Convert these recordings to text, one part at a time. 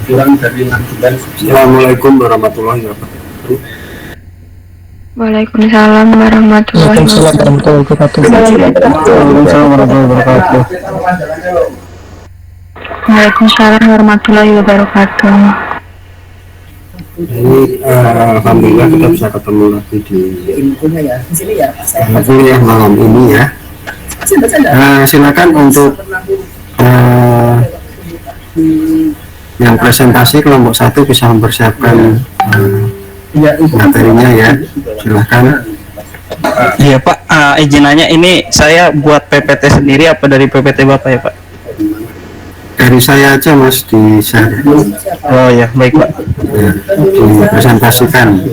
kurang dari 6 bulan. Assalamualaikum warahmatullahi wabarakatuh. Waalaikumsalam warahmatullahi wabarakatuh. Waalaikumsalam warahmatullahi wabarakatuh. Waalaikumsalam warahmatullahi wabarakatuh. Ini alhamdulillah kita bisa ketemu lagi di kuliah malam ini ya. Silakan untuk yang presentasi kelompok 1 bisa mempersiapkan materinya ya. Silakan. Iya Pak, izin nanya, ini saya buat PPT sendiri apa dari PPT Bapak ya Pak? Dari saya aja Mas di share. Oh ya, baik Pak. Ya, dipresentasikan.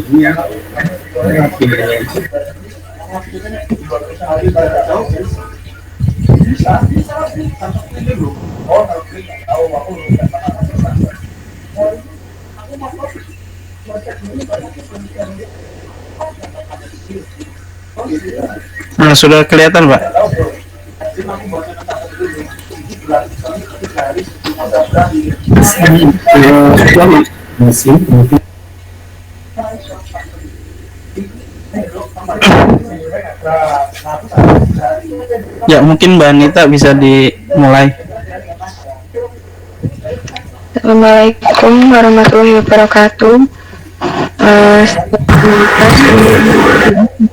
Nah, sudah kelihatan, Pak. Masih mungkin. Ya, mungkin Mbak Anita bisa dimulai. Assalamualaikum warahmatullahi wabarakatuh.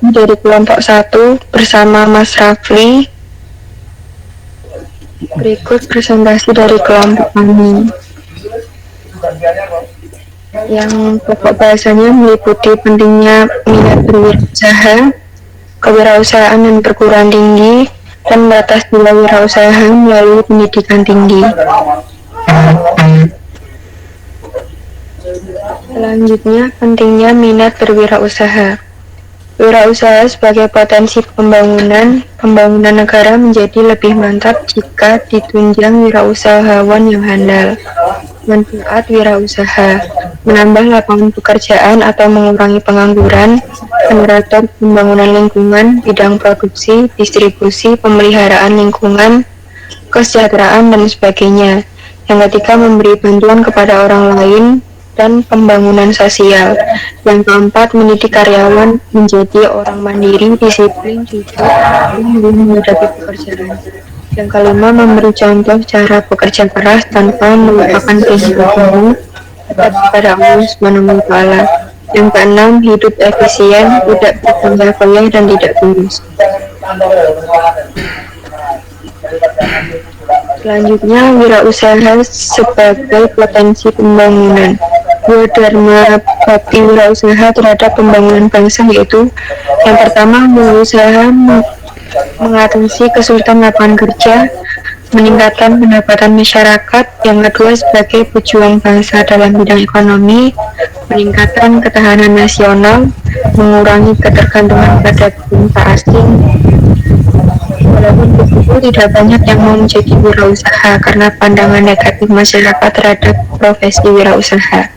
Dari kelompok 1 bersama Mas Rafli. Berikut presentasi dari kelompok kami. Yang pokok bahasanya meliputi pentingnya minat berwirausaha, kewirausahaan dan perguruan tinggi, dan batas nilai wirausaha melalui pendidikan tinggi. Selanjutnya, pentingnya minat berwirausaha. Wirausaha sebagai potensi pembangunan negara menjadi lebih mantap jika ditunjang wirausahawan yang handal. Manfaat wirausaha: menambah lapangan pekerjaan atau mengurangi pengangguran, generator pembangunan lingkungan, bidang produksi, distribusi, pemeliharaan lingkungan, kesejahteraan, dan sebagainya. Yang ketiga, memberi bantuan kepada orang lain dan pembangunan sosial. Yang keempat, mendidik karyawan menjadi orang mandiri, disiplin, jujur, dan menghadapi pekerjaan. Yang kelima, memberi contoh cara bekerja keras tanpa melupakan prinsip agama kepada Allah Subhanahu wa Ta'ala. Yang keenam, hidup efisien, tidak bertambah-tambah dan tidak boros. Selanjutnya, wirausaha sebagai potensi pembangunan. Dua dharma bakti wirausaha terhadap pembangunan bangsa yaitu: yang pertama, wirausaha mengatasi kesulitan lapangan kerja, meningkatkan pendapatan masyarakat. Yang kedua, sebagai pejuang bangsa dalam bidang ekonomi, meningkatkan ketahanan nasional, mengurangi ketergantungan pada valuta asing. Walaupun begitu, tidak banyak yang mau menjadi wirausaha karena pandangan negatif masyarakat terhadap profesi wirausaha.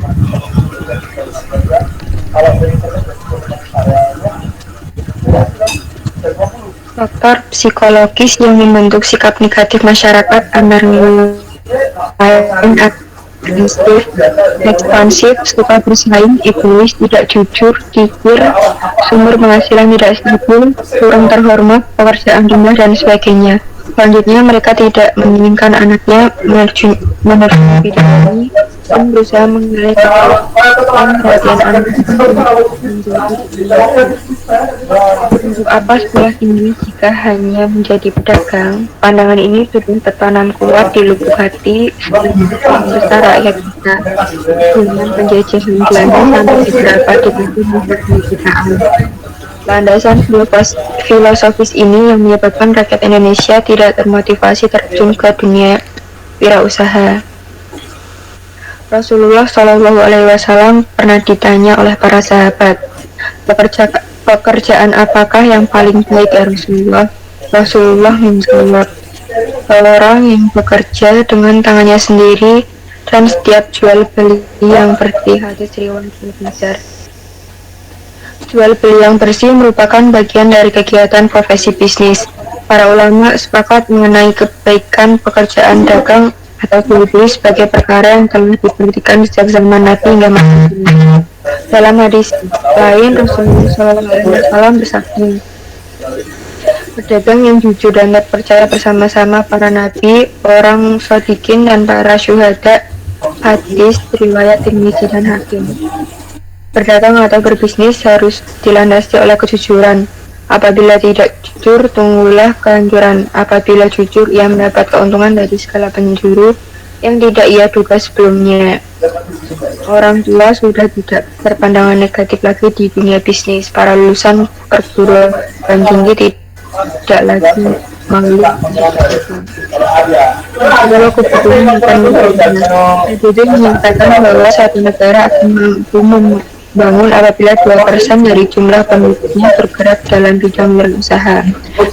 Faktor psikologis yang membentuk sikap negatif masyarakat antara lain agresif, ekspansif, suka bersaing, egois, tidak jujur, kikir, sumber penghasilan tidak stabil, kurang terhormat, pekerjaan rendah, dan sebagainya. Selanjutnya, mereka tidak menginginkan anaknya menerjun bidang dan berusaha mengalihkan perhatian anak untuk apa sekolah tinggi jika hanya menjadi pedagang. Pandangan ini sudah tertanam kuat di lubuk hati besar rakyat kita dengan penjajahan Belanda sampai beberapa dekade kemerdekaan. Landasan filosofis ini yang menyebabkan rakyat Indonesia tidak termotivasi terjun ke dunia wirausaha. Rasulullah Shallallahu Alaihi Wasallam pernah ditanya oleh para sahabat, pekerjaan apakah yang paling baik ya Rasulullah? Rasulullah menjawab, orang yang bekerja dengan tangannya sendiri dan setiap jual beli yang bersih. Hadis riwayat Al-Bukhari. Jual beli yang bersih merupakan bagian dari kegiatan profesi bisnis. Para ulama sepakat mengenai kebaikan pekerjaan dagang atau jual beli sebagai perkara yang telah diperhatikan sejak zaman Nabi hingga masa kini. Dalam hadis lain, Rasulullah SAW bersabda, pedagang yang jujur dan terpercaya bersama-sama para nabi, orang shodikin, dan para syuhada. Hadis riwayat Tirmidzi dan Hakim. Berdagang atau berbisnis harus dilandasi oleh kejujuran. Apabila tidak jujur, tunggulah kehancuran. Apabila jujur, ia mendapat keuntungan dari segala penjuru yang tidak ia duga sebelumnya. Orang tua sudah tidak berpandangan negatif lagi di dunia bisnis. Para lulusan perguruan tinggi tidak lagi malu. Kalau kebutuhan akan menjadi menyatakan bahwa satu negara akan mampu membangun apabila 2% dari jumlah penduduknya bergerak dalam bidang wirausaha.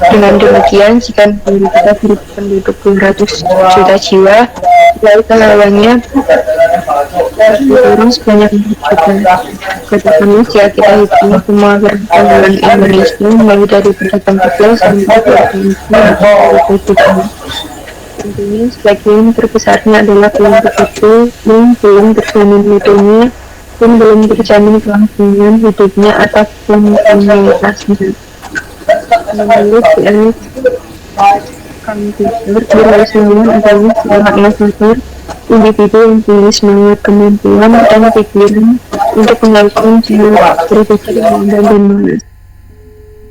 Dengan demikian, jika negara kita berpenduduk 200 juta jiwa, wirausahawannya Orang sebanyak kita. Katakanlah jika kita hitung semua perdagangan Indonesia mulai dari pedagang kecil sampai pedagang besar. Tentunya sebagian terbesarnya adalah kelompok kecil yang belum terjamin mutunya dan belum terjamin kelangsungan hidupnya atau kontinuitasnya. Menurut Alex Computer, kewirausahaan adalah seorang inovator, individu yang punya semangat, kemampuan, dan pikiran untuk melakukan cara berpikir yang dan malas.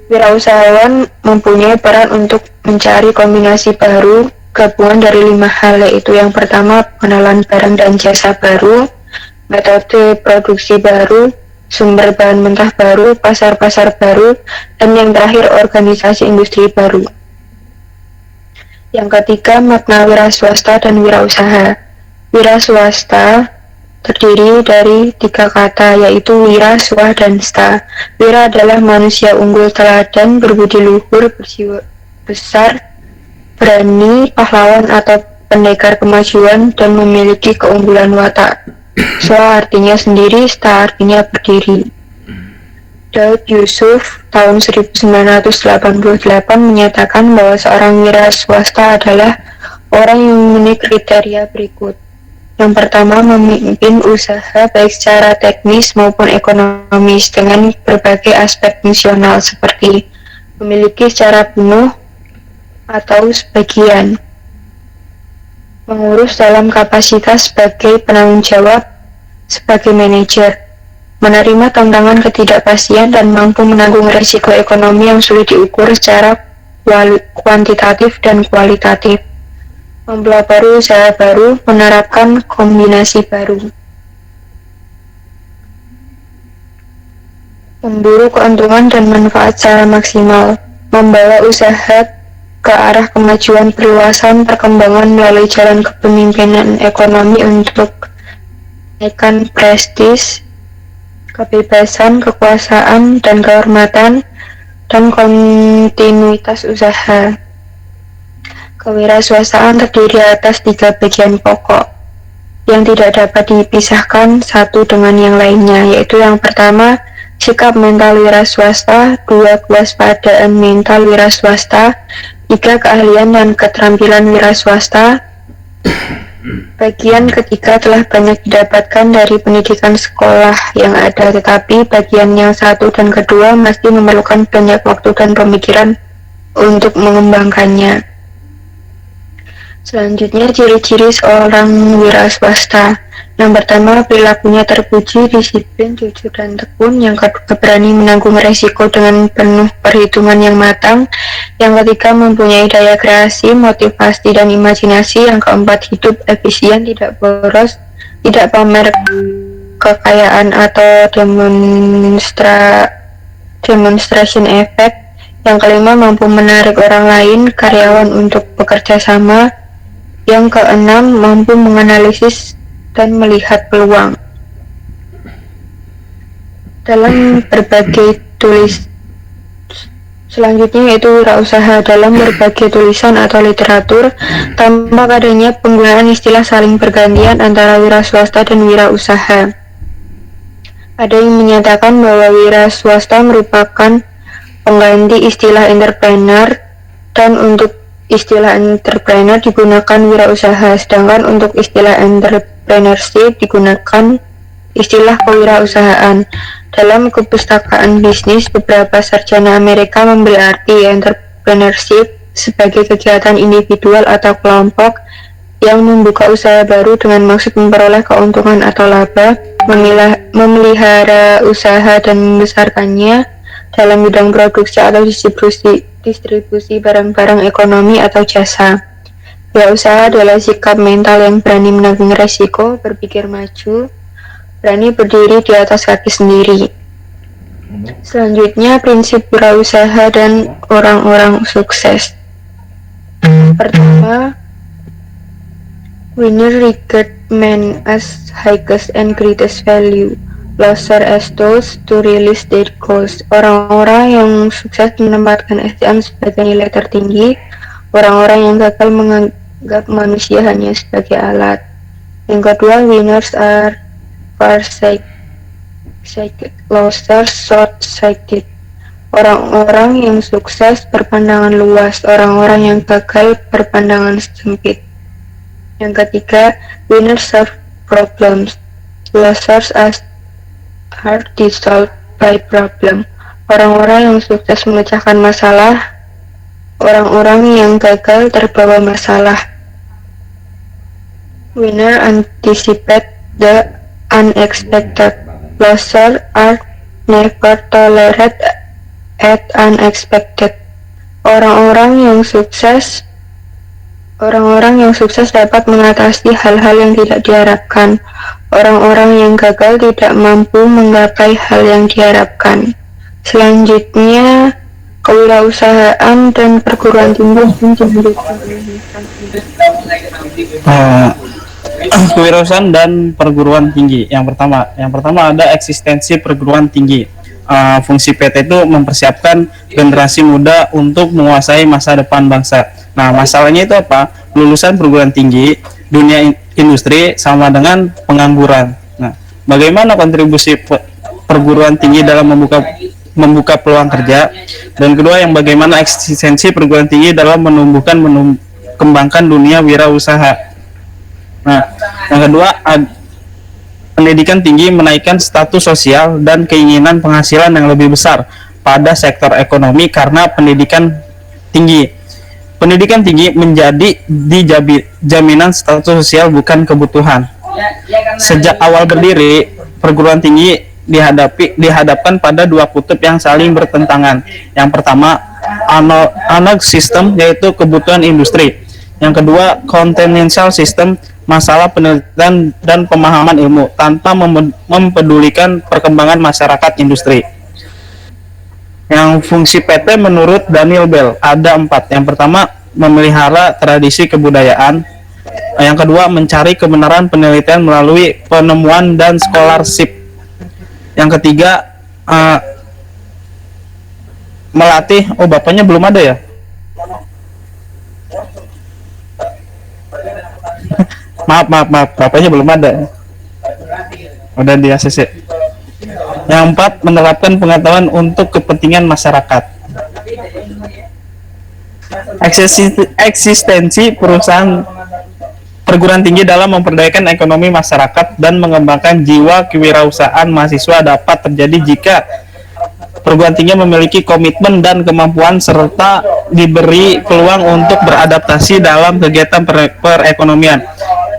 Wirausahawan mempunyai peran untuk mencari kombinasi baru gabungan dari 5 hal, yaitu yang pertama pengenalan barang dan jasa baru, metode produksi baru, sumber bahan mentah baru, pasar-pasar baru, dan yang terakhir organisasi industri baru. Yang ketiga, makna wira swasta dan wirausaha. Wira swasta terdiri dari 3 kata, yaitu wira, swah, dan sta. Wira adalah manusia unggul, teladan, berbudi luhur, berjiwa besar, berani, pahlawan atau pendekar kemajuan, dan memiliki keunggulan watak. Swah artinya sendiri, sta artinya berdiri. Daud Yusuf tahun 1988 menyatakan bahwa seorang wira swasta adalah orang yang memenuhi kriteria berikut. Yang pertama, memimpin usaha baik secara teknis maupun ekonomis dengan berbagai aspek fungsional seperti memiliki secara penuh atau sebagian, mengurus dalam kapasitas sebagai penanggung jawab sebagai manajer, menerima tantangan ketidakpastian dan mampu menanggung risiko ekonomi yang sulit diukur secara kuantitatif dan kualitatif, mempelopori usaha baru, menerapkan kombinasi baru, memburu keuntungan dan manfaat secara maksimal, membawa usaha ke arah kemajuan, perluasan, perkembangan melalui jalan kepemimpinan ekonomi untuk menaikkan prestis, kebebasan, kekuasaan, dan kehormatan, dan kontinuitas usaha. Kewirausahaan terdiri atas 3 bagian pokok yang tidak dapat dipisahkan satu dengan yang lainnya, yaitu yang pertama, sikap mental wira swasta, 2, kewaspadaan mental wira swasta, 3, keahlian dan keterampilan wira swasta. Bagian ketiga telah banyak didapatkan dari pendidikan sekolah yang ada, tetapi bagian yang satu dan kedua masih memerlukan banyak waktu dan pemikiran untuk mengembangkannya. Selanjutnya, ciri-ciri seorang wira swasta. Yang pertama, perilakunya terpuji, disiplin, jujur, dan tekun. Yang kedua, berani menanggung resiko dengan penuh perhitungan yang matang. Yang ketiga, mempunyai daya kreasi, motivasi, dan imajinasi. Yang keempat, hidup efisien, tidak boros, tidak pamer kekayaan atau demonstration effect. Yang kelima, mampu menarik orang lain, karyawan untuk bekerja sama. Yang keenam, mampu menganalisis dan melihat peluang. Dalam berbagai selanjutnya yaitu wirausaha. Dalam berbagai tulisan atau literatur tampak adanya penggunaan istilah saling bergantian antara wira swasta dan wirausaha. Ada yang menyatakan bahwa wira swasta merupakan pengganti istilah entrepreneur, dan untuk istilah entrepreneur digunakan wirausaha, sedangkan untuk istilah entrepreneurship digunakan istilah kewirausahaan. Dalam kepustakaan bisnis, beberapa sarjana Amerika memberi arti entrepreneurship sebagai kegiatan individual atau kelompok yang membuka usaha baru dengan maksud memperoleh keuntungan atau laba, memelihara usaha dan membesarkannya dalam bidang produksi atau distribusi barang-barang ekonomi atau jasa. Wirausaha adalah sikap mental yang berani menanggung resiko, berpikir maju, berani berdiri di atas kaki sendiri. Selanjutnya, prinsip wirausaha dan orang-orang sukses. Pertama, winner regard men as highest and greatest value, loser as those to realize their goals. Orang-orang yang sukses menempatkan SDM sebagai nilai tertinggi, orang-orang yang gagal menganggap manusia hanya sebagai alat. Yang kedua, winners are far-sighted, losers short-sighted. Orang-orang yang sukses berpandangan luas, orang-orang yang gagal berpandangan sempit. Yang ketiga, winners solve problems, losers are dissolved by problem. Orang-orang yang sukses memecahkan masalah, orang-orang yang gagal terbawa masalah. Winner anticipate the unexpected, losers are never tolerate at unexpected. Orang-orang yang sukses dapat mengatasi hal-hal yang tidak diharapkan. Orang-orang yang gagal tidak mampu menggapai hal yang diharapkan. Selanjutnya, kewirausahaan dan perguruan tinggi. Kewirausahaan dan perguruan tinggi. Yang pertama ada eksistensi perguruan tinggi. Fungsi PT itu mempersiapkan generasi muda untuk menguasai masa depan bangsa. Nah, masalahnya itu apa? Lulusan perguruan tinggi, dunia industri sama dengan pengangguran. Nah, bagaimana kontribusi perguruan tinggi dalam membuka peluang kerja? Dan kedua, yang bagaimana eksistensi perguruan tinggi dalam kembangkan dunia wirausaha. Nah, yang kedua, pendidikan tinggi menaikkan status sosial dan keinginan penghasilan yang lebih besar pada sektor ekonomi karena pendidikan tinggi. Pendidikan tinggi menjadi jaminan status sosial bukan kebutuhan. Sejak awal berdiri, perguruan tinggi dihadapkan pada dua kutub yang saling bertentangan. Yang pertama, analog system, yaitu kebutuhan industri. Yang kedua, continental system, masalah penelitian dan pemahaman ilmu tanpa mempedulikan perkembangan masyarakat industri. Yang fungsi PT menurut Daniel Bell ada 4. Yang pertama, memelihara tradisi kebudayaan. Yang kedua, mencari kebenaran penelitian melalui penemuan dan scholarship. Yang ketiga, melatih. Bapaknya belum ada ya? Maaf, bapaknya belum ada. Udah di ACC. Yang 4, menerapkan pengetahuan untuk kepentingan masyarakat. Eksistensi perusahaan perguruan tinggi dalam memperdayakan ekonomi masyarakat dan mengembangkan jiwa kewirausahaan mahasiswa dapat terjadi jika perguruan tinggi memiliki komitmen dan kemampuan serta diberi peluang untuk beradaptasi dalam kegiatan perekonomian.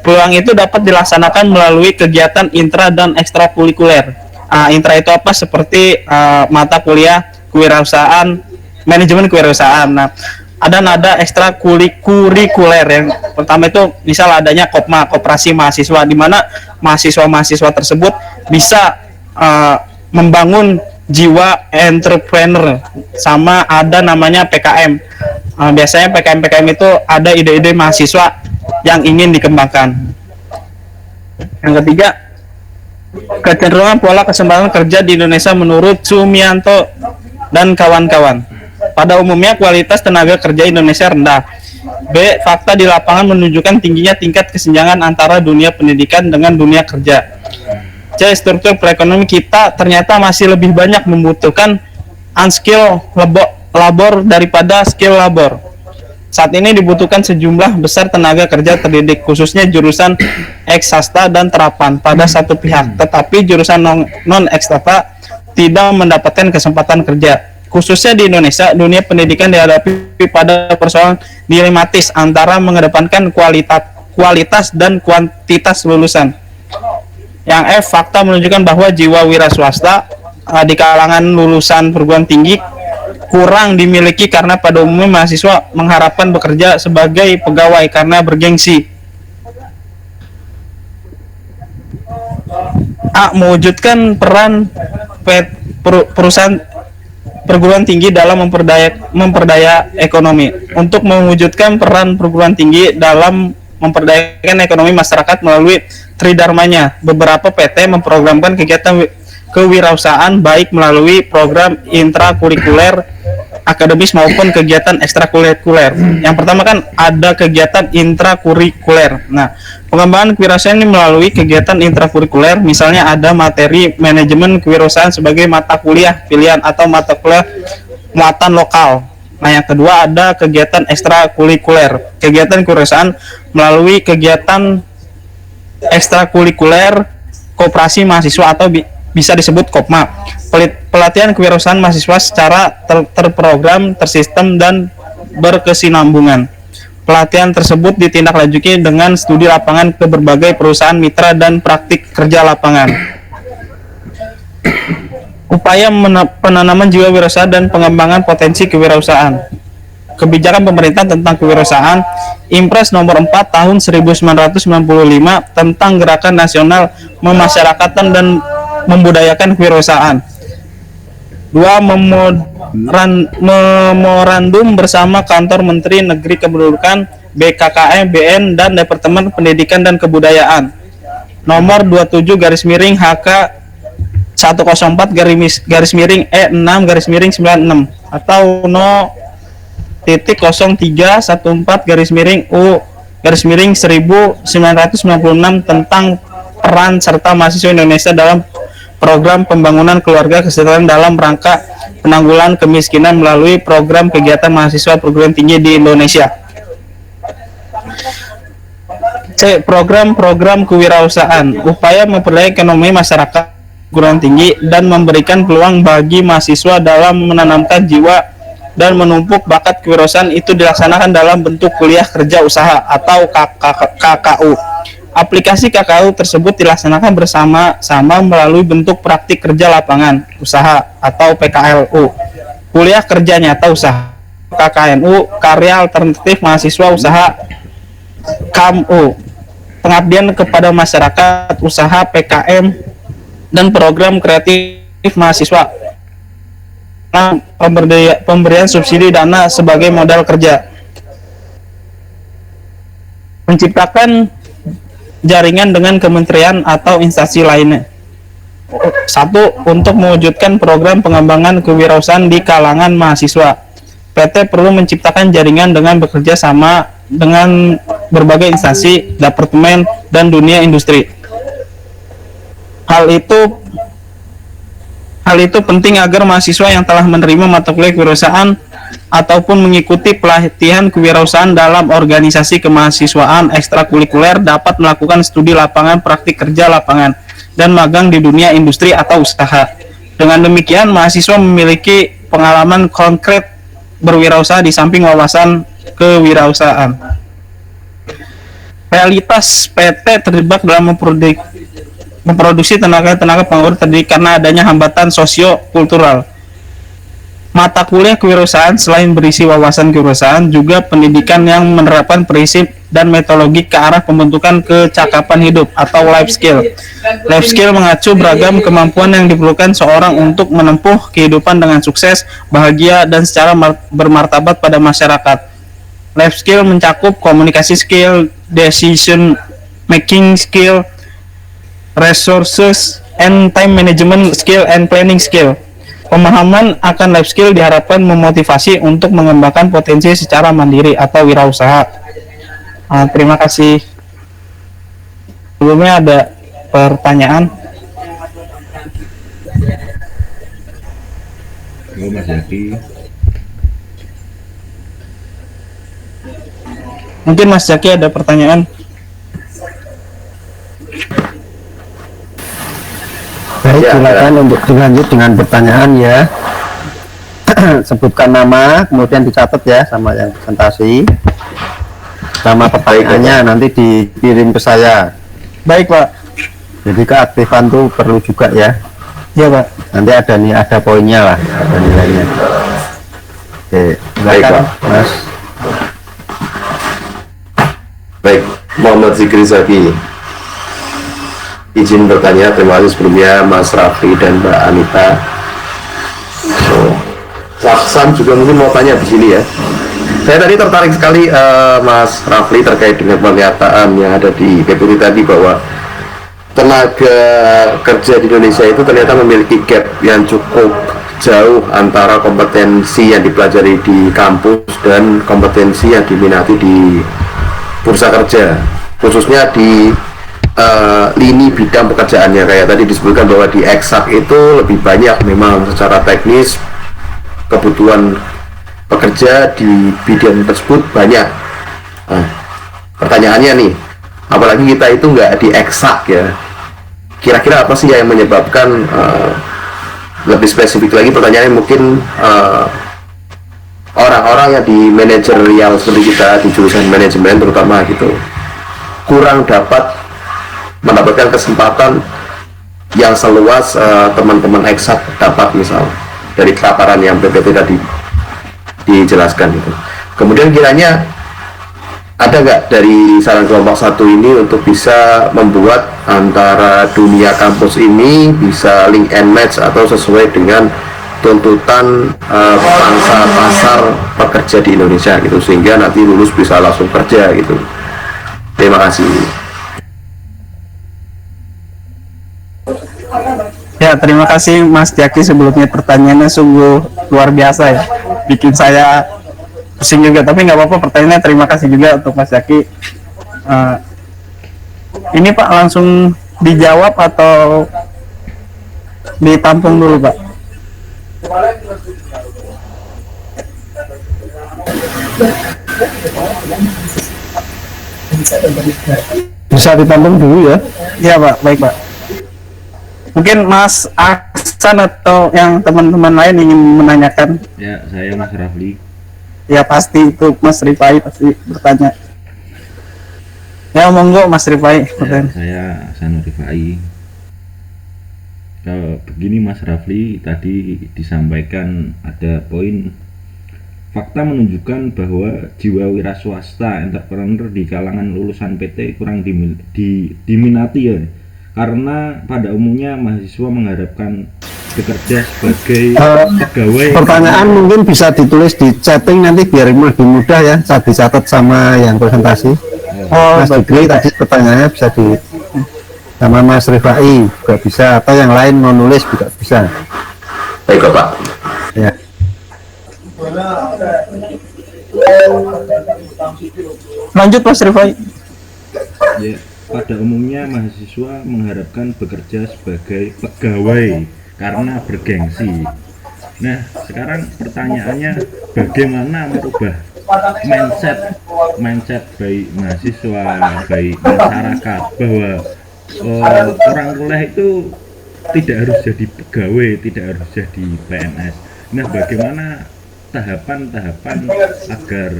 Peluang itu dapat dilaksanakan melalui kegiatan intra dan ekstrakurikuler. Intra itu apa? Seperti mata kuliah kewirausahaan, manajemen kewirausahaan. Nah, ada nada ekstrakurikuler. Yang pertama itu misal adanya Kopma, koperasi mahasiswa, di mana mahasiswa-mahasiswa tersebut bisa membangun jiwa entrepreneur. Sama ada namanya PKM. Biasanya PKM itu ada ide-ide mahasiswa yang ingin dikembangkan. Yang ketiga, kecenderungan pola kesempatan kerja di Indonesia menurut Sumianto dan kawan-kawan. Pada umumnya kualitas tenaga kerja Indonesia rendah. B. Fakta di lapangan menunjukkan tingginya tingkat kesenjangan antara dunia pendidikan dengan dunia kerja. C. Struktur perekonomian kita ternyata masih lebih banyak membutuhkan unskilled labor daripada skill labor. Saat ini dibutuhkan sejumlah besar tenaga kerja terdidik, khususnya jurusan eksakta dan terapan pada satu pihak, tetapi jurusan non-eksakta tidak mendapatkan kesempatan kerja. Khususnya di Indonesia, dunia pendidikan dihadapi pada persoalan dilematis antara mengedepankan kualitas dan kuantitas lulusan. Yang F, fakta menunjukkan bahwa jiwa wira swasta di kalangan lulusan perguruan tinggi kurang dimiliki karena pada umumnya mahasiswa mengharapkan bekerja sebagai pegawai karena bergengsi. A. Mewujudkan peran perusahaan perguruan tinggi dalam memperdaya ekonomi. Untuk mewujudkan peran perguruan tinggi dalam memperdayakan ekonomi masyarakat melalui tridharmanya, beberapa PT memprogramkan kegiatan kewirausahaan baik melalui program intrakurikuler akademis maupun kegiatan ekstrakurikuler. Yang pertama kan ada kegiatan intrakurikuler. Nah, pengembangan kewirausahaan ini melalui kegiatan intrakurikuler, misalnya ada materi manajemen kewirausahaan sebagai mata kuliah pilihan atau mata kuliah muatan lokal. Nah, yang kedua ada kegiatan ekstrakurikuler. Kegiatan kewirausahaan melalui kegiatan ekstrakurikuler koperasi mahasiswa atau bisa disebut Kopma. Pelatihan kewirausahaan mahasiswa secara terprogram, tersistem, dan berkesinambungan. Pelatihan tersebut ditindaklanjuti dengan studi lapangan ke berbagai perusahaan mitra dan praktik kerja lapangan. Upaya penanaman jiwa wirausaha dan pengembangan potensi kewirausahaan. Kebijakan pemerintah tentang kewirausahaan, Impres nomor 4 tahun 1995 tentang Gerakan Nasional Memasyarakatkan dan Membudayakan Kewirausahaan. 2. Memorandum bersama Kantor Menteri Negeri Kependudukan, BKKM, BN, dan Departemen Pendidikan dan Kebudayaan. Nomor 27 garis miring HK 104 garis miring E6 garis miring 96 atau no titik 0314 garis miring U garis miring 1996 tentang peran serta mahasiswa Indonesia dalam program pembangunan keluarga kesejahteraan dalam rangka penanggulangan kemiskinan melalui program kegiatan mahasiswa perguruan tinggi di Indonesia. C. Program-program kewirausahaan, upaya memperdaya ekonomi masyarakat perguruan tinggi dan memberikan peluang bagi mahasiswa dalam menanamkan jiwa dan menumpuk bakat kewirausahaan itu dilaksanakan dalam bentuk kuliah kerja usaha atau KKU. Aplikasi KKU tersebut dilaksanakan bersama-sama melalui bentuk praktik kerja lapangan usaha atau PKLU, kuliah kerja nyata usaha KKNU, karya alternatif mahasiswa usaha KAMU, pengabdian kepada masyarakat usaha PKM, dan program kreatif mahasiswa. Pemberian subsidi dana sebagai modal kerja. Menciptakan jaringan dengan kementerian atau instansi lainnya. 1. Untuk mewujudkan program pengembangan kewirausahaan di kalangan mahasiswa, PT perlu menciptakan jaringan dengan bekerja sama dengan berbagai instansi, departemen, dan dunia industri. Hal itu penting agar mahasiswa yang telah menerima mata kuliah kewirausahaan ataupun mengikuti pelatihan kewirausahaan dalam organisasi kemahasiswaan ekstrakurikuler dapat melakukan studi lapangan, praktik kerja lapangan, dan magang di dunia industri atau usaha. Dengan demikian, mahasiswa memiliki pengalaman konkret berwirausaha di samping wawasan kewirausahaan. Realitas PT terjebak dalam memproduksi tenaga penganggur terdiri karena adanya hambatan sosio-kultural. Mata kuliah kewirausahaan selain berisi wawasan kewirausahaan juga pendidikan yang menerapkan prinsip dan metodologi ke arah pembentukan kecakapan hidup atau life skill. Life skill mengacu beragam kemampuan yang diperlukan seorang untuk menempuh kehidupan dengan sukses, bahagia, dan secara bermartabat pada masyarakat. Life skill mencakup komunikasi skill, decision making skill, resources and time management skill, and planning skill. Pemahaman akan life skill diharapkan memotivasi untuk mengembangkan potensi secara mandiri atau wirausaha. Terima kasih. Sebelumnya ada pertanyaan? Mas Yadi. Mungkin Mas Zaki ada pertanyaan? Baik, silakan untuk dilanjut dengan pertanyaan ya. Sebutkan nama, kemudian dicatat ya sama yang presentasi. Sama pertanyaannya nanti dikirim ke saya. Baik, Pak. Jadi keaktifan tuh perlu juga ya. Iya, Pak. Nanti ada poinnya lah, ada nilainya. Oke, Baik, silakan Pak. Mas. Baik, Muhammad Zikri Zaki. Izin bertanya, terima kasih sebelumnya Mas Rafli dan Mbak Anita. Laksan juga mungkin mau tanya di sini ya. Saya tadi tertarik sekali Mas Rafli terkait dengan pernyataan yang ada di PPT tadi bahwa tenaga kerja di Indonesia itu ternyata memiliki gap yang cukup jauh antara kompetensi yang dipelajari di kampus dan kompetensi yang diminati di bursa kerja, khususnya di lini bidang pekerjaannya. Kayak tadi disebutkan bahwa di eksak itu lebih banyak memang secara teknis kebutuhan pekerja di bidang tersebut banyak. Nah, pertanyaannya nih, apalagi kita itu nggak di eksak ya, kira-kira apa sih yang menyebabkan lebih spesifik lagi pertanyaannya mungkin orang-orang yang di manajerial seperti kita di jurusan manajemen terutama gitu kurang dapat mendapatkan kesempatan yang seluas teman-teman eksak dapat, misal dari paparan yang PPT tadi dijelaskan gitu. Kemudian kiranya ada nggak dari saran kelompok satu ini untuk bisa membuat antara dunia kampus ini bisa link and match atau sesuai dengan tuntutan pangsa pasar pekerja di Indonesia gitu, sehingga nanti lulus bisa langsung kerja gitu. Terima kasih. Ya, terima kasih Mas Jaki, sebelumnya pertanyaannya sungguh luar biasa ya, bikin saya pusing juga, tapi nggak apa-apa pertanyaannya. Terima kasih juga untuk Mas Jaki. Ini Pak langsung dijawab atau ditampung dulu Pak? Bisa ditampung dulu ya. Ya Pak, baik Pak. Mungkin Mas Aksan atau yang teman-teman lain ingin menanyakan. Ya, saya Mas Rafli. Ya pasti itu Mas Rifai pasti bertanya. Ya monggo Mas Rifai. Ya, saya Hasanur Rifai. Begini Mas Rafli, tadi disampaikan ada poin fakta menunjukkan bahwa jiwa wira swasta entrepreneur di kalangan lulusan PT kurang diminati ya, karena pada umumnya mahasiswa mengharapkan bekerja sebagai pegawai. Pertanyaan mungkin bisa ditulis di chatting nanti biar lebih mudah ya, saya dicatat sama yang presentasi. Mas Digri tadi pertanyaannya bisa di sama Mas Rifai juga bisa, atau yang lain mau nulis juga bisa. Baik Bapak. Ya. Lanjut Mas Rifai. Ya, pada umumnya mahasiswa mengharapkan bekerja sebagai pegawai karena bergengsi. Nah, sekarang pertanyaannya bagaimana merubah mindset baik mahasiswa, baik masyarakat bahwa orang kuliah itu tidak harus jadi pegawai, tidak harus jadi PNS. Nah, bagaimana tahapan-tahapan agar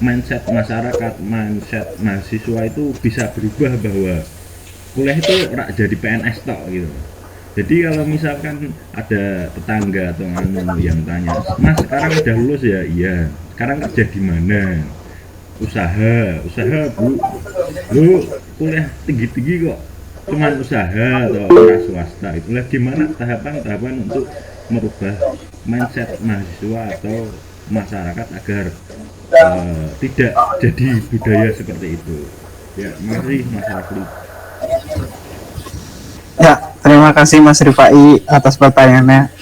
mindset masyarakat, mindset mahasiswa itu bisa berubah bahwa kuliah itu rak jadi PNS tok gitu. Jadi kalau misalkan ada tetangga atau anu yang tanya, Mas sekarang udah lulus ya? Iya. Sekarang kerja di mana? Usaha Bu. Lu kuliah tinggi-tinggi kok cuman usaha atau wira swasta itu. Lah gimana tahapan-tahapan untuk merubah mindset mahasiswa atau masyarakat agar tidak jadi budaya seperti itu. Ya, mari Mas Rafli. Ya, terima kasih Mas Rifai atas pertanyaannya.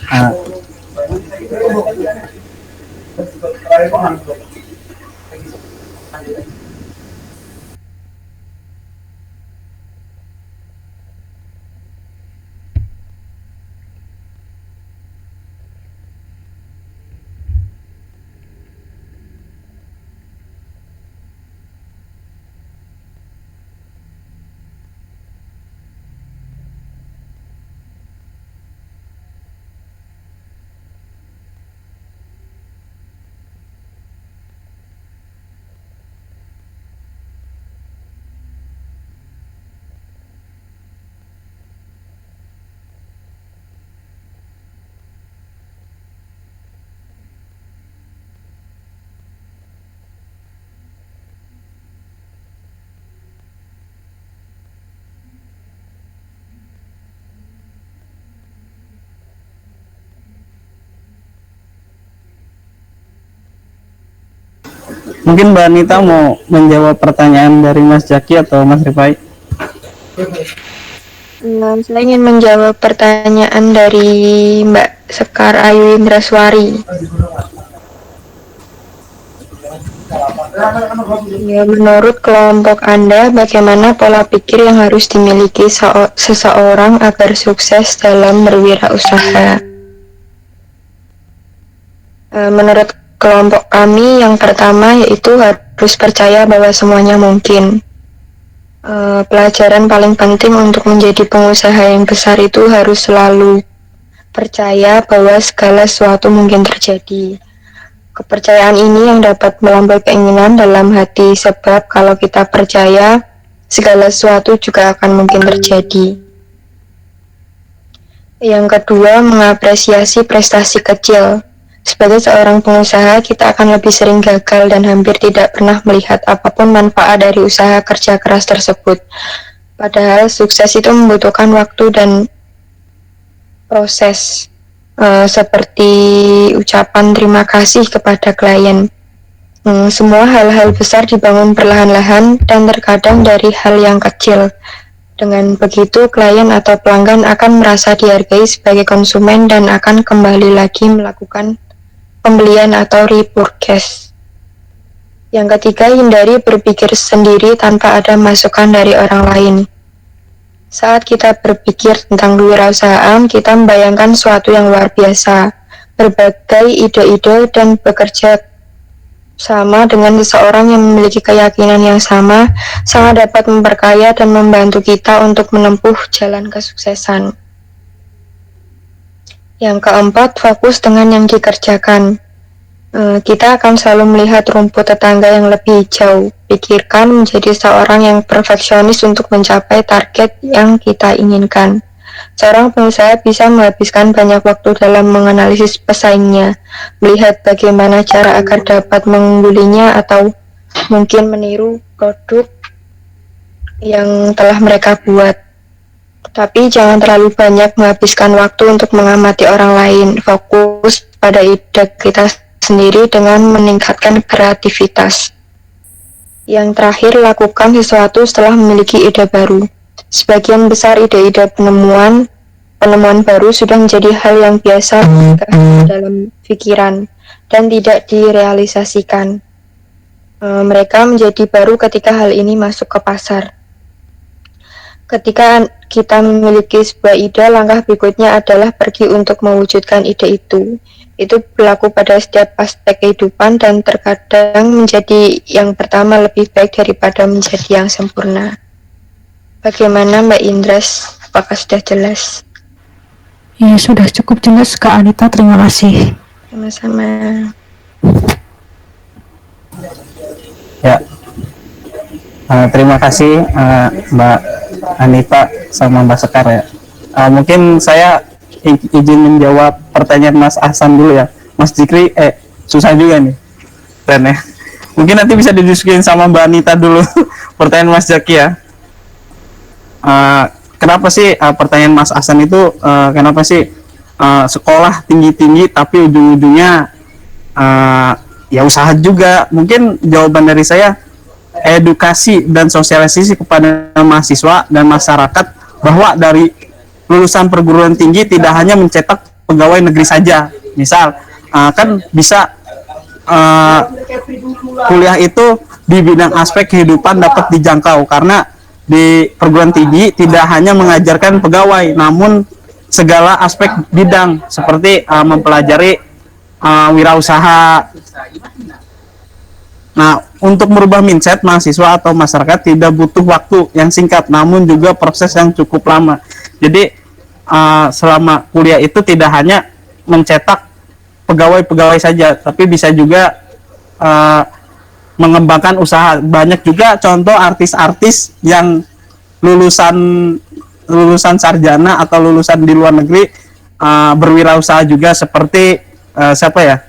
Mungkin Mbak Anita mau menjawab pertanyaan dari Mas Jaki atau Mas Rifai? Saya ingin menjawab pertanyaan dari Mbak Sekar Ayu Indraswari. Ya, menurut kelompok Anda, bagaimana pola pikir yang harus dimiliki seseorang agar sukses dalam berwirausaha? Menurut kelompok kami, yang pertama yaitu harus percaya bahwa semuanya mungkin. Pelajaran paling penting untuk menjadi pengusaha yang besar itu harus selalu percaya bahwa segala sesuatu mungkin terjadi. Kepercayaan ini yang dapat melampaui keinginan dalam hati, sebab kalau kita percaya, segala sesuatu juga akan mungkin terjadi. Yang kedua, mengapresiasi prestasi kecil. Sebagai seorang pengusaha, kita akan lebih sering gagal dan hampir tidak pernah melihat apapun manfaat dari usaha kerja keras tersebut. Padahal sukses itu membutuhkan waktu dan proses, seperti ucapan terima kasih kepada klien. Semua hal-hal besar dibangun perlahan-lahan dan terkadang dari hal yang kecil. Dengan begitu, klien atau pelanggan akan merasa dihargai sebagai konsumen dan akan kembali lagi melakukan pembelian atau repurchase. Yang ketiga, hindari berpikir sendiri tanpa ada masukan dari orang lain. Saat kita berpikir tentang kewirausahaan, kita membayangkan sesuatu yang luar biasa, berbagai ide-ide dan bekerja sama dengan seseorang yang memiliki keyakinan yang sama, sangat dapat memperkaya dan membantu kita untuk menempuh jalan kesuksesan. Yang keempat, fokus dengan yang dikerjakan. Kita akan selalu melihat rumput tetangga yang lebih hijau. Pikirkan menjadi seorang yang perfeksionis untuk mencapai target yang kita inginkan. Seorang pengusaha bisa menghabiskan banyak waktu dalam menganalisis pesaingnya, melihat bagaimana cara agar dapat mengunggulinya atau mungkin meniru produk yang telah mereka buat. Tapi jangan terlalu banyak menghabiskan waktu untuk mengamati orang lain. Fokus pada ide kita sendiri dengan meningkatkan kreativitas. Yang terakhir, lakukan sesuatu setelah memiliki ide baru. Sebagian besar ide-ide penemuan baru sudah menjadi hal yang biasa dalam pikiran dan tidak direalisasikan. Mereka menjadi baru ketika hal ini masuk ke pasar. Ketika kita memiliki sebuah ide, langkah berikutnya adalah pergi untuk mewujudkan ide itu. Itu berlaku pada setiap aspek kehidupan dan terkadang menjadi yang pertama lebih baik daripada menjadi yang sempurna. Bagaimana Mbak Indras? Apakah sudah jelas? Ya, sudah cukup jelas Kak Anita, terima kasih. Sama-sama. Ya, terima kasih Mbak Anita sama Mbak Sekar ya. Mungkin saya izin menjawab pertanyaan Mas Ahsan dulu ya. Mas Jikri, susah juga nih. Keren ya. Mungkin nanti bisa didiskusin sama Mbak Anita dulu. Pertanyaan Mas Jaki ya. Kenapa sih pertanyaan Mas Ahsan itu kenapa sih sekolah tinggi-tinggi tapi ujung-ujungnya ya usaha juga? Mungkin jawaban dari saya, edukasi dan sosialisasi kepada mahasiswa dan masyarakat bahwa dari lulusan perguruan tinggi tidak hanya mencetak pegawai negeri saja. Misal kan bisa kuliah itu di bidang aspek kehidupan dapat dijangkau, karena di perguruan tinggi tidak hanya mengajarkan pegawai namun segala aspek bidang seperti mempelajari wirausaha. Nah, untuk merubah mindset mahasiswa atau masyarakat tidak butuh waktu yang singkat, namun juga proses yang cukup lama. Jadi, selama kuliah itu tidak hanya mencetak pegawai-pegawai saja, tapi bisa juga mengembangkan usaha. Banyak juga contoh artis-artis yang lulusan sarjana atau lulusan di luar negeri berwirausaha juga, seperti siapa ya?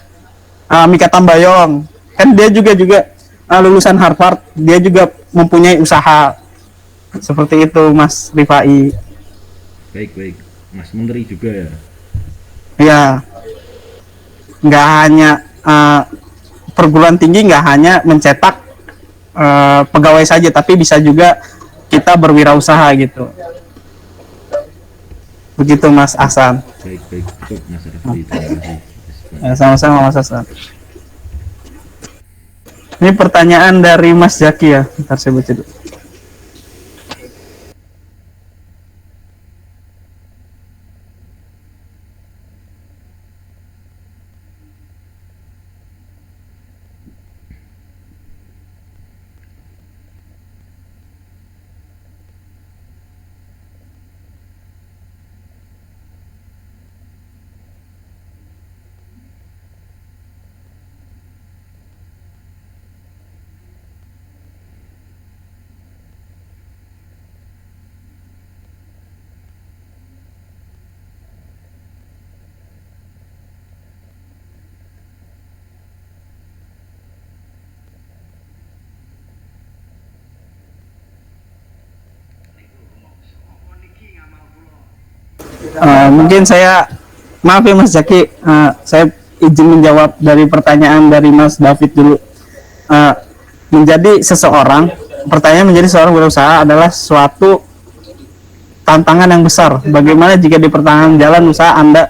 Mikha Tambayong. Kan dia juga lulusan Harvard, dia juga mempunyai usaha seperti itu, Mas Rifai. Baik, Mas Menteri juga ya. Ya, nggak hanya perguruan tinggi nggak hanya mencetak pegawai saja, tapi bisa juga kita berwirausaha gitu. Begitu Mas Ahsan. Baik-baik, cukup Mas Rafli, terima kasih. Sama-sama Mas Ahsan. Ini pertanyaan dari Mas Zaki ya. Ntar saya baca dulu. Mungkin saya maaf ya Mas Zaki, saya izin menjawab dari pertanyaan dari Mas David dulu. Menjadi seseorang, pertanyaan menjadi seorang berusaha adalah suatu tantangan yang besar. Bagaimana jika di pertengahan jalan usaha Anda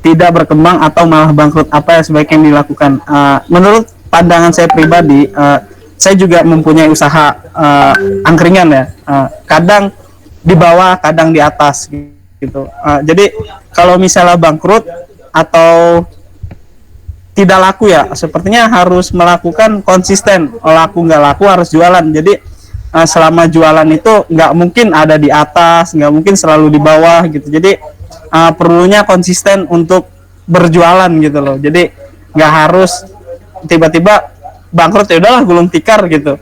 tidak berkembang atau malah bangkrut? Apa yang sebaiknya dilakukan? Menurut pandangan saya pribadi, saya juga mempunyai usaha angkringan ya. Kadang di bawah, kadang di atas gitu. Jadi kalau misalnya bangkrut atau tidak laku ya, sepertinya harus melakukan konsisten. Laku nggak laku harus jualan. Jadi selama jualan itu nggak mungkin ada di atas, nggak mungkin selalu di bawah gitu. Jadi perlunya konsisten untuk berjualan gitu loh. Jadi nggak harus tiba-tiba bangkrut ya udahlah gulung tikar gitu.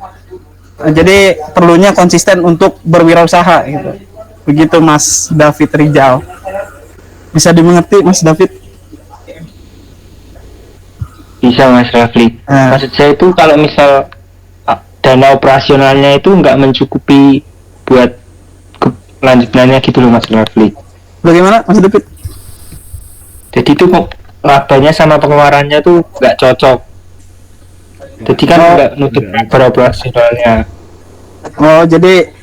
Jadi perlunya konsisten untuk berwirausaha gitu. Begitu Mas David Rijal. Bisa dimengerti Mas David? Bisa Mas Rafli. Maksud saya itu kalau misal dana operasionalnya itu nggak mencukupi buat kelanjutannya gitu loh Mas Rafli. Bagaimana Mas David? Jadi itu labanya sama pengeluarannya tuh nggak cocok. Jadi kan nggak nutup operasionalnya. Oh jadi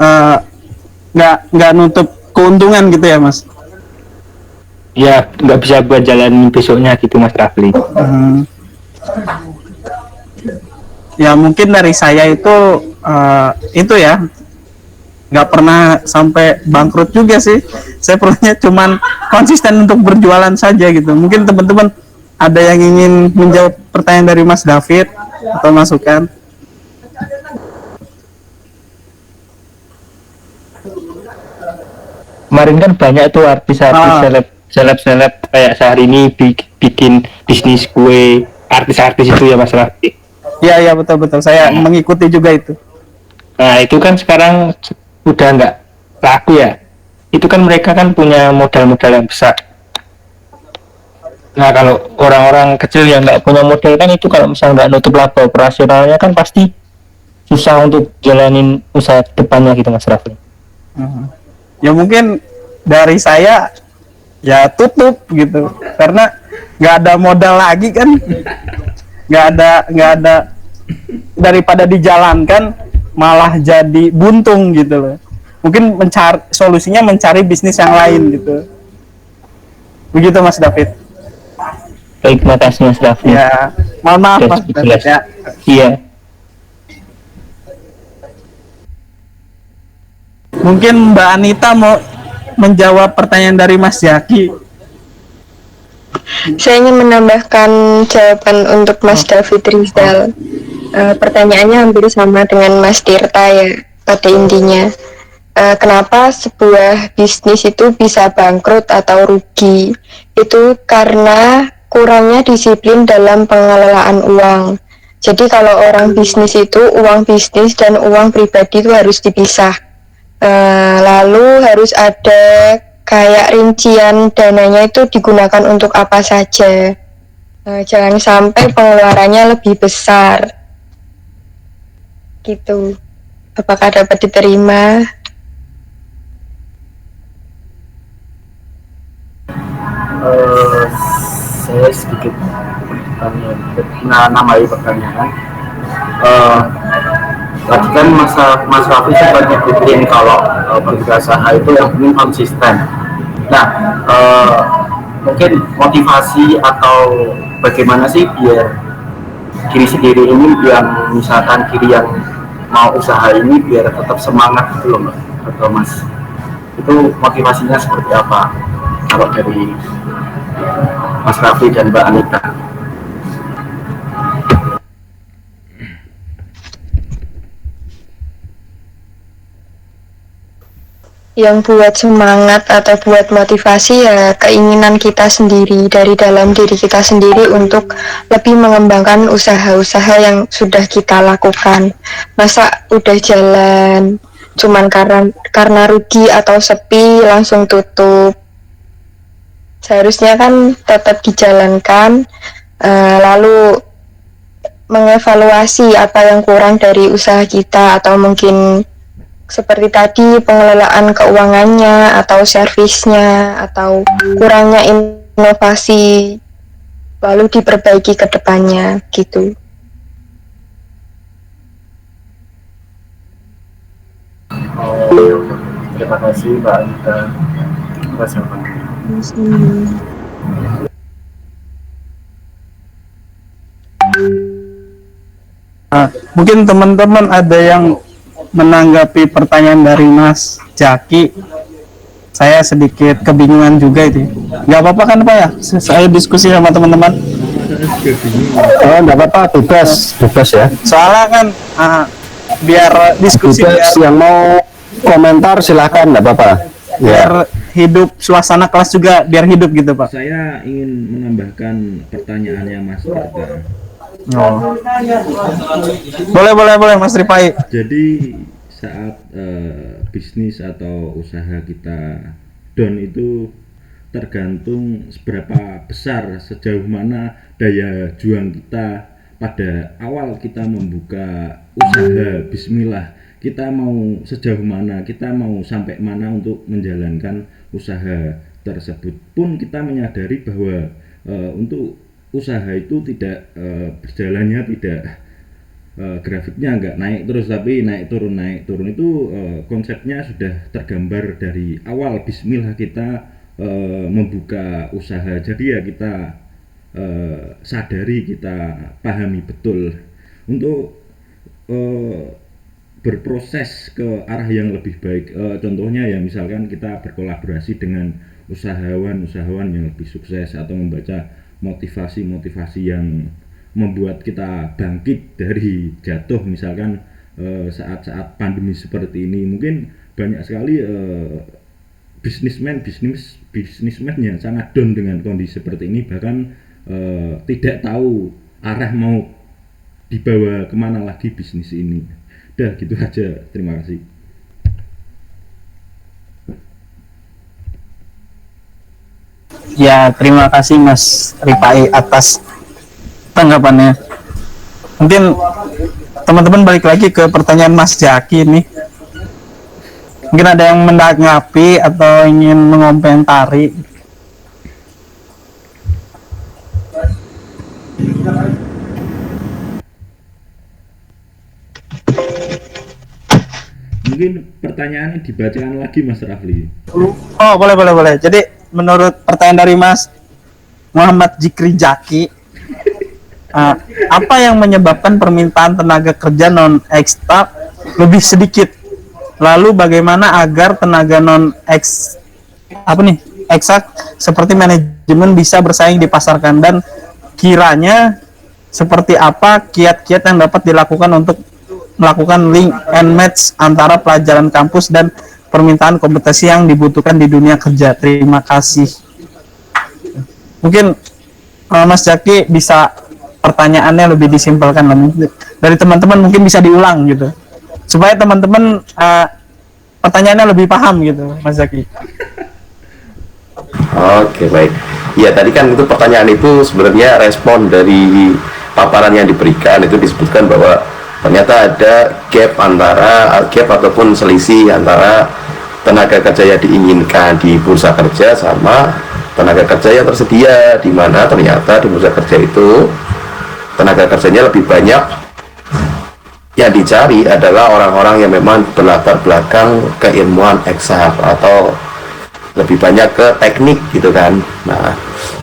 nggak nutup keuntungan gitu ya Mas? Ya nggak bisa buat jalan besoknya gitu Mas Rafli. Ya mungkin dari saya itu ya nggak pernah sampai bangkrut juga sih. Saya perlunya cuman konsisten untuk berjualan saja gitu. Mungkin teman-teman ada yang ingin menjawab pertanyaan dari Mas David atau masukan? Kemarin kan banyak tuh artis-artis seleb kayak Syahrini bikin bisnis kue, artis-artis itu ya Mas Raffi. Iya betul saya mengikuti juga itu. Nah itu kan sekarang udah nggak laku ya. Itu kan mereka kan punya modal-modal yang besar. Nah kalau orang-orang kecil yang nggak punya modal kan itu kalau misalnya nggak nutup laba operasionalnya kan pasti susah untuk jalanin usaha depannya gitu Mas Raffi. Ya mungkin dari saya ya tutup gitu karena nggak ada modal lagi kan, nggak ada daripada dijalankan malah jadi buntung gitu loh. Mungkin solusinya mencari bisnis yang lain gitu. Begitu Mas David. Baik, makasih Mas Raffi. Ya, mohon maaf Mas David ya. Iya. Mungkin Mbak Anita mau menjawab pertanyaan dari Mas Zaki. Saya ingin menambahkan jawaban untuk Mas David Rizal. Pertanyaannya hampir sama dengan Mas Tirta ya, pada intinya. Kenapa sebuah bisnis itu bisa bangkrut atau rugi? Itu karena kurangnya disiplin dalam pengelolaan uang. Jadi kalau orang bisnis itu, uang bisnis dan uang pribadi itu harus dipisah. Lalu harus ada kayak rincian dananya itu digunakan untuk apa saja. Jangan sampai pengeluarannya lebih besar gitu. Apakah dapat diterima? Saya sedikit nambahi pertanyaan. Tadi kan Mas Raffi sempat nyebutin kalau berwirausaha itu yang penting konsisten. Nah, mungkin motivasi atau bagaimana sih biar diri sendiri ini, yang misalkan diri yang mau usaha ini biar tetap semangat gitu loh Mbak atau Mas, itu motivasinya seperti apa kalau dari Mas Raffi dan Mbak Anita? Yang buat semangat atau buat motivasi ya keinginan kita sendiri dari dalam diri kita sendiri untuk lebih mengembangkan usaha-usaha yang sudah kita lakukan. Masa udah jalan cuman karena rugi atau sepi langsung tutup. Seharusnya kan tetap dijalankan, lalu mengevaluasi apa yang kurang dari usaha kita, atau mungkin seperti tadi pengelolaan keuangannya atau servisnya atau kurangnya inovasi, lalu diperbaiki ke depannya gitu. Terima kasih Mbak Anita. Mas Yohan. Mungkin teman-teman ada yang menanggapi pertanyaan dari Mas Jaki. Saya sedikit kebingungan juga itu. Nggak apa-apa kan Pak ya? Saya diskusi sama teman-teman. Oh, nggak apa-apa, bebas ya. Soalnya kan biar diskusi, Bebas, yang mau komentar silahkan, nggak apa-apa. biar hidup suasana kelas juga, biar hidup gitu Pak. Saya ingin menambahkan pertanyaannya Mas Tirta. Oh. Boleh Mas Rifai. Jadi saat bisnis atau usaha kita down itu tergantung seberapa besar, sejauh mana daya juang kita pada awal kita membuka usaha. Bismillah, kita mau sejauh mana, kita mau sampai mana untuk menjalankan usaha tersebut. Pun kita menyadari bahwa untuk usaha itu tidak berjalannya tidak grafiknya nggak naik terus, tapi naik turun itu konsepnya sudah tergambar dari awal. Bismillah kita membuka usaha. Jadi ya kita sadari, kita pahami betul untuk berproses ke arah yang lebih baik. Contohnya ya misalkan kita berkolaborasi dengan usahawan yang lebih sukses, atau membaca motivasi yang membuat kita bangkit dari jatuh, misalkan saat-saat pandemi seperti ini. Mungkin banyak sekali bisnismen yang sangat down dengan kondisi seperti ini, bahkan tidak tahu arah mau dibawa kemana lagi bisnis ini. Udah gitu aja, terima kasih. Ya, terima kasih Mas Rifai atas tanggapannya. Mungkin teman-teman balik lagi ke pertanyaan Mas Jaki nih. Mungkin ada yang menanggapi atau ingin mengomentari. Mungkin pertanyaannya dibacakan lagi Mas Rafli. Oh, boleh. Jadi menurut pertanyaan dari Mas Muhammad Jikri Jaki, apa yang menyebabkan permintaan tenaga kerja non eksak lebih sedikit? Lalu bagaimana agar tenaga non eksak seperti manajemen bisa bersaing di pasarkan, dan kiranya seperti apa kiat-kiat yang dapat dilakukan untuk melakukan link and match antara pelajaran kampus dan permintaan kompetensi yang dibutuhkan di dunia kerja? Terima kasih. Mungkin Mas Jaki bisa pertanyaannya lebih disimpelkan dari teman-teman, mungkin bisa diulang gitu supaya teman-teman pertanyaannya lebih paham gitu, Mas Jaki. Oke, baik. Ya, tadi kan itu pertanyaan itu sebenarnya respon dari paparan yang diberikan. Itu disebutkan bahwa ternyata ada gap ataupun selisih antara tenaga kerja yang diinginkan di bursa kerja sama tenaga kerja yang tersedia, di mana ternyata di bursa kerja itu tenaga kerjanya lebih banyak yang dicari adalah orang-orang yang memang berlatar belakang keilmuan eksak atau lebih banyak ke teknik gitu kan. Nah,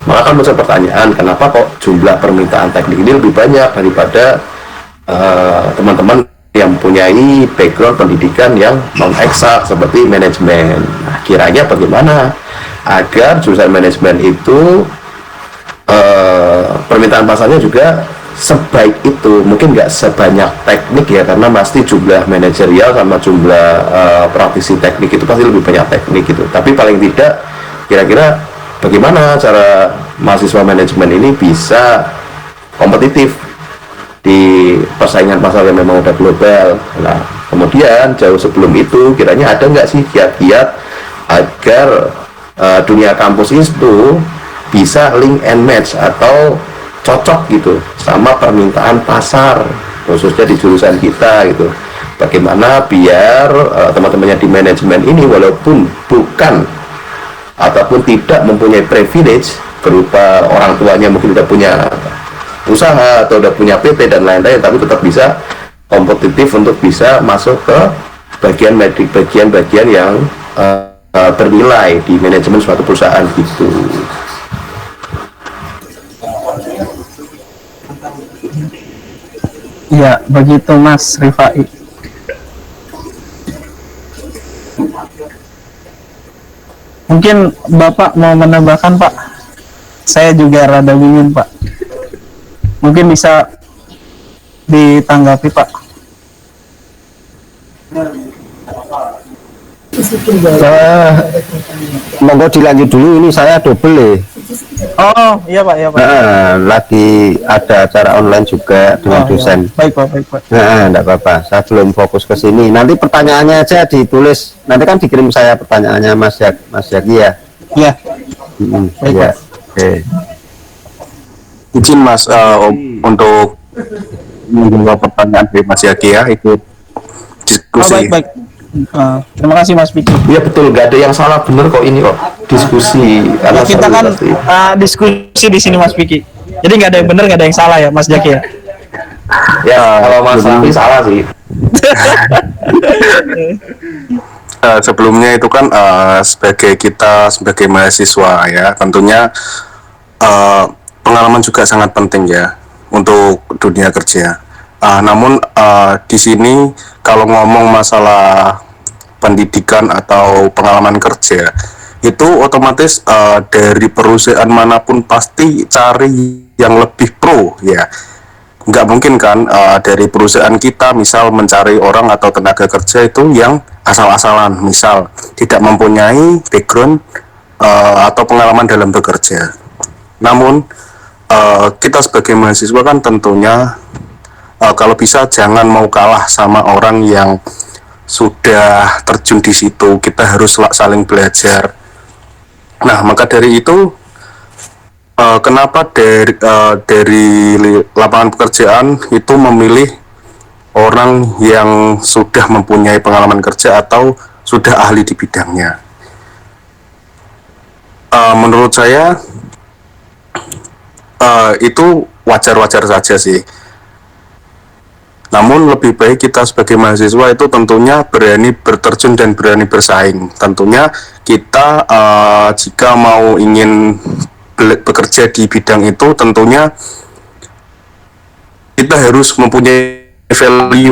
maka kan muncul pertanyaan, kenapa kok jumlah permintaan teknik ini lebih banyak daripada teman-teman yang mempunyai background pendidikan yang non eksak seperti manajemen. Nah, kiranya bagaimana agar jurusan manajemen itu permintaan pasarnya juga sebaik itu, mungkin nggak sebanyak teknik ya, karena pasti jumlah manajerial sama jumlah praktisi teknik itu pasti lebih banyak teknik gitu. Tapi paling tidak kira-kira bagaimana cara mahasiswa manajemen ini bisa kompetitif di persaingan pasar yang memang udah global. Nah, kemudian jauh sebelum itu kiranya ada nggak sih kiat-kiat agar dunia kampus itu bisa link and match atau cocok gitu sama permintaan pasar, khususnya di jurusan kita gitu. Bagaimana biar teman-temannya di manajemen ini walaupun bukan ataupun tidak mempunyai privilege berupa orang tuanya mungkin tidak punya usaha atau udah punya PT dan lain-lain, tapi tetap bisa kompetitif untuk bisa masuk ke bagian-bagian yang bernilai di manajemen suatu perusahaan gitu. Ya, begitu Mas Rifai. Mungkin Bapak mau menambahkan, Pak? Saya juga rada bingung, Pak. Mungkin bisa ditanggapi, Pak. Monggo dilanjut dulu, ini saya double Oh, iya Pak, iya Pak. lagi ada acara online juga dengan dosen. Ya. Baik Pak, baik Pak. Enggak apa-apa, saya belum fokus ke sini. Nanti pertanyaannya aja ditulis. Nanti kan dikirim saya pertanyaannya Mas Yaki ya. Iya. Baik, Ya. Pak. Oke. Izin Mas untuk menjawab pertanyaan dari Mas Yaki ya, ikut diskusi. Baik. Terima kasih Mas Piki. Iya betul, nggak ada yang salah bener kok ini kok diskusi. Ya, kita kan diskusi di sini Mas Piki. Jadi nggak ada yang benar, nggak ada yang salah ya Mas Jaki ya. Ya kalau Mas Rafli salah sih. Sebelumnya itu kan sebagai mahasiswa ya, tentunya pengalaman juga sangat penting ya untuk dunia kerja. Namun di sini kalau ngomong masalah pendidikan atau pengalaman kerja itu otomatis dari perusahaan manapun pasti cari yang lebih pro ya. Nggak mungkin kan dari perusahaan kita misal mencari orang atau tenaga kerja itu yang asal-asalan, misal tidak mempunyai background atau pengalaman dalam bekerja. Namun kita sebagai mahasiswa kan tentunya kalau bisa jangan mau kalah sama orang yang sudah terjun di situ. Kita harus saling belajar. Nah, maka dari itu kenapa dari lapangan pekerjaan itu memilih orang yang sudah mempunyai pengalaman kerja atau sudah ahli di bidangnya? Menurut saya itu wajar-wajar saja sih. Namun lebih baik kita sebagai mahasiswa itu tentunya berani berterjun dan berani bersaing. Tentunya kita jika mau ingin bekerja di bidang itu, tentunya kita harus mempunyai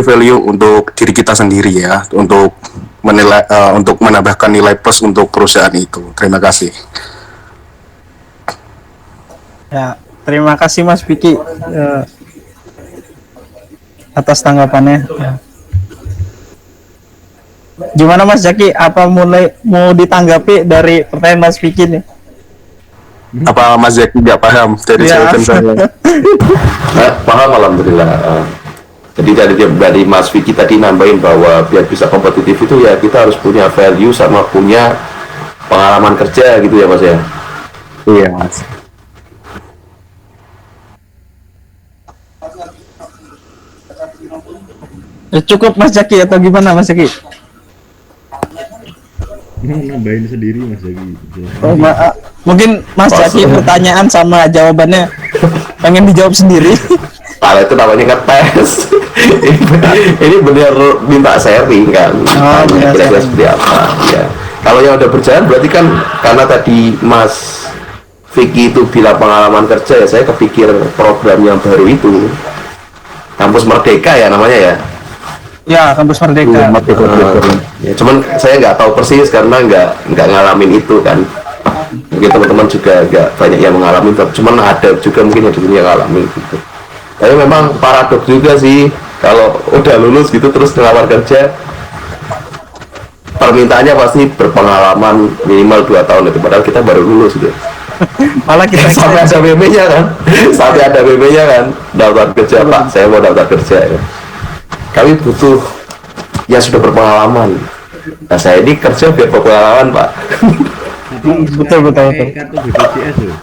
value untuk diri kita sendiri ya, untuk menilai, untuk menambahkan nilai plus untuk perusahaan itu. Terima kasih. Ya, terima kasih Mas Vicky atas tanggapannya. Gimana Mas Jaki? Apa mau ditanggapi dari pertanyaan Mas Vicky nih? Apa Mas Jaki nggak paham dari jawaban saya? Paham alhamdulillah. Jadi dari Mas Vicky tadi nambahin bahwa biar bisa kompetitif itu ya kita harus punya value sama punya pengalaman kerja gitu ya Mas ya. Iya Mas. Cukup Mas Jaki atau gimana Mas Jaki? Nambahin sendiri Mas Jaki. Oh, mungkin Mas Jaki pertanyaan sama jawabannya pengen dijawab sendiri. Kalau itu namanya ngetes. Ini benar minta sharing kan. Kira-kira seperti apa ya. Kalau yang udah berjalan berarti kan, karena tadi Mas Vicky itu bilang pengalaman kerja, ya saya kepikir program yang baru itu, Kampus Merdeka ya namanya ya. Ya, Kampus Merdeka. Ya, cuman saya nggak tahu persis karena nggak ngalamin itu kan. Mungkin teman-teman juga nggak banyak yang mengalami, cuman ada juga mungkin yang dunia ngalamin gitu. Tapi memang paradoks juga sih, kalau udah lulus gitu terus ngelamar kerja, permintaannya pasti berpengalaman minimal 2 tahun itu, padahal kita baru lulus gitu. Malah kita Sampai ada BB-nya kan, sampai ada BB-nya kan, daftar kerja Pak, saya mau daftar kerja ya. Kami butuh yang sudah berpengalaman. Nah saya ini kerja biar berpengalaman Pak. betul. Kartu BPJS loh.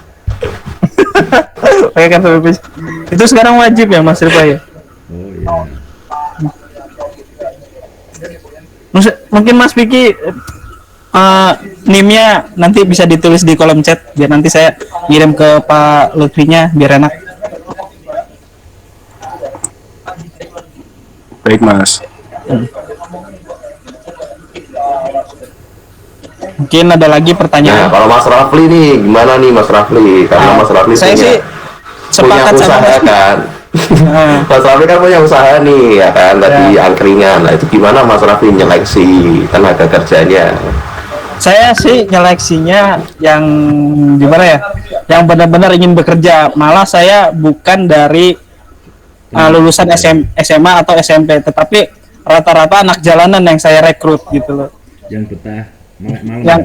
Pakai kartu BPJS. Itu sekarang wajib ya Mas Rifa ya? Oh iya. Mungkin Mas Vicky NIM-nya nanti bisa ditulis di kolom chat biar nanti saya kirim ke Pak Lutfinya biar enak. Baik Mas. Mungkin ada lagi Nah pertanyaan. kalau Mas Rafli nih gimana nih Mas Rafli? Karena Mas Rafli saya sih punya sepakat sama usaha kan. Mas Rafli kan punya usaha nih ya kan, tadi angkringan. Nah itu gimana Mas Rafli nyeleksi tenaga kerjanya? Saya sih nyeleksinya yang gimana ya? Yang benar-benar ingin bekerja. Malah saya bukan dari lulusan SMA atau SMP, tetapi rata-rata anak jalanan yang saya rekrut gitu loh. Yang betah malam Yang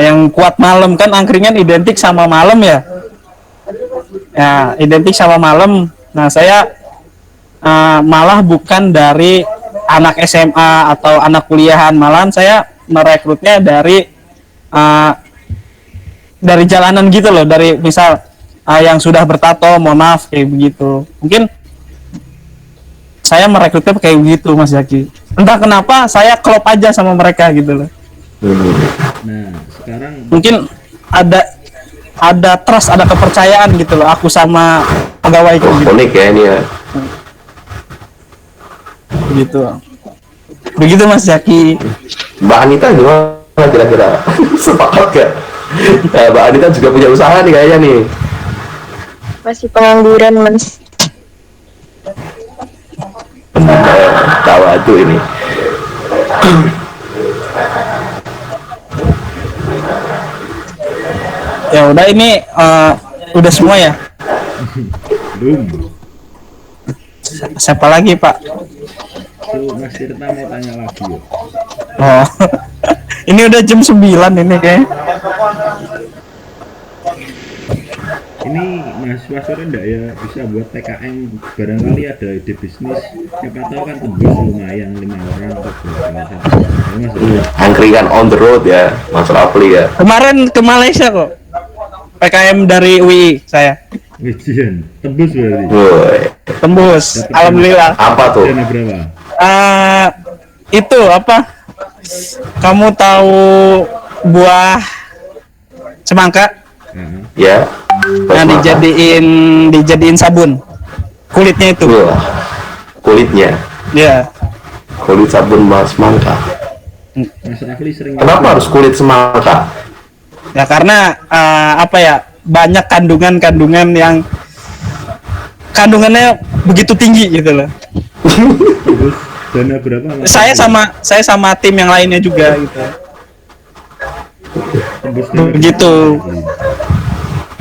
yang kuat malam, kan angkringan identik sama malam ya. Ya, identik sama malam. Nah, saya malah bukan dari anak SMA atau anak kuliahan, malahan saya merekrutnya dari jalanan gitu loh, dari misal yang sudah bertato, mohon maaf kayak begitu. Mungkin saya merekrutnya kayak begitu Mas Zaki. Entah kenapa saya klop aja sama mereka gitu loh. Nah sekarang Mungkin ada trust, ada kepercayaan gitu loh aku sama pegawai gitu. Unik ya ini ya. Begitu. Begitu Mas Zaki. Mbak Anita gimana kira-kira? Sepakat gak? Nah, Mbak Anita juga punya usaha nih kayaknya nih. Masih pengangguran Mas. Tawa tuh ini. Ya udah, ini udah semua ya. belum. Siapa lagi Pak? Tuh Mas Tirta mau tanya lagi ya. Oh. Ini udah jam 9 ini kayaknya. Ini mahasiswa sore enggak ya bisa buat TKM, barangkali ada ide bisnis, siapa tahu kan tembus lumayan 5 orang atau berapa. Ya, Mas. Angkringan on the road ya, Mas Rafli ya. Kemarin ke Malaysia kok. PKM dari UI saya. Wijian, tembus berarti. Woi, Tembus. Alhamdulillah. apa tuh? Dana berapa? Itu apa? Kamu tahu buah semangka? Heeh. Ya. Nah, dijadiin sabun. Kulitnya itu. Wah, kulitnya. Ya. Kulit sabun Mas Semangka. Mas Rafli sering Kenapa harus kulit semangka? Ya karena apa ya? Banyak kandungan-kandungan yang kandungannya begitu tinggi gitu loh. tembus dana berapa? Mas? Saya sama tim yang lainnya juga gitu. Tembus dana Begitu.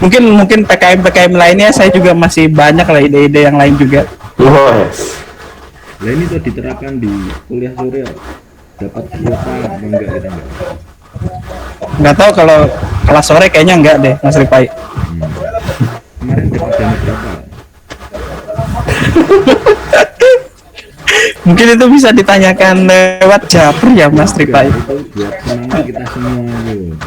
Mungkin PKM lainnya saya juga masih banyak lah ide-ide yang lain juga. Yes. Nah ini tuh diterapkan di kuliah sore dapat kuota apa enggak kita enggak? Nggak tahu kalau kelas sore kayaknya enggak deh Mas Rifai. Kemarin dapat dana berapa? Mungkin itu bisa ditanyakan lewat Japri ya Mas Rifai. Itu buat semangat kita semua tuh.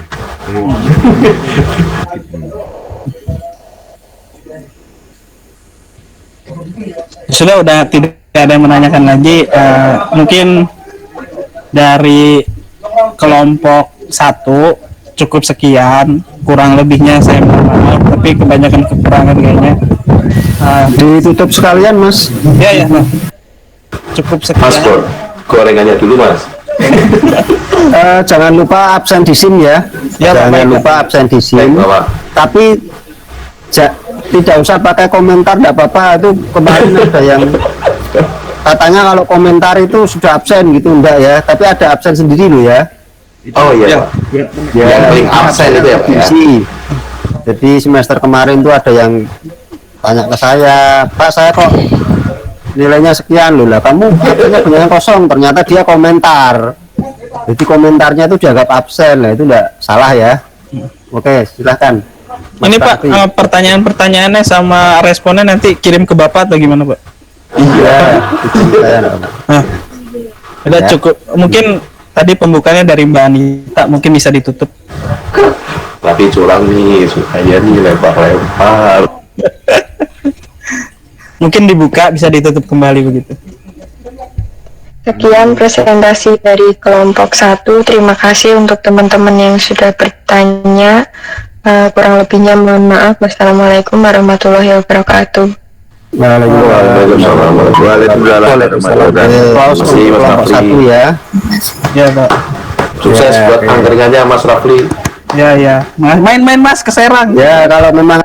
Sudah tidak ada yang menanyakan lagi. Mungkin dari kelompok 1 cukup sekian, kurang lebihnya saya mohon maaf, tapi kebanyakan kekurangan kayaknya. Ditutup sekalian Mas. Ya cukup Mas sekian. gorengannya dulu Mas. Jangan lupa absen di SIM ya. Ya, Jangan Bapak. lupa absen di SIM. Baik, Bapak. Tapi tidak usah pakai komentar, tidak apa-apa. Itu kemarin ada yang katanya kalau komentar itu sudah absen gitu, enggak ya. Tapi ada absen sendiri loh ya. Oh iya, Ya. Pak. Buat teman- Ya, Yang paling absen itu ya, Pak, ya? Isi. Jadi semester kemarin tuh ada yang tanya ke saya, Pak saya kok nilainya sekian loh lah, kamu katanya banyak yang kosong, ternyata dia komentar. Jadi komentarnya itu dianggap absen, lah itu enggak salah ya. Oke, silahkan. Mas Ini Pak, Raffi. pertanyaan-pertanyaannya sama responnya nanti kirim ke Bapak atau gimana Pak? Iya, itu saya enggak apa-apa. Nah, udah Ya. cukup. Mungkin tadi pembukaannya dari Mbak Anita, mungkin bisa ditutup. Tapi curang nih, sukanya nih lempar-lempar. Mungkin dibuka, bisa ditutup kembali begitu. Sekian presentasi dari kelompok 1. Terima kasih untuk teman-teman yang sudah bertanya. Kurang lebihnya mohon maaf. Wassalamualaikum warahmatullahi wabarakatuh. Waalaikumsalam. Waalaikumsalam. Aplaus untuk Masih Mas kelompok Rafli. 1 ya. Ya Pak. Sukses Ya, buat angkringannya Mas Rafli. Ya. Main-main Mas ke Serang. Ya, kalau memang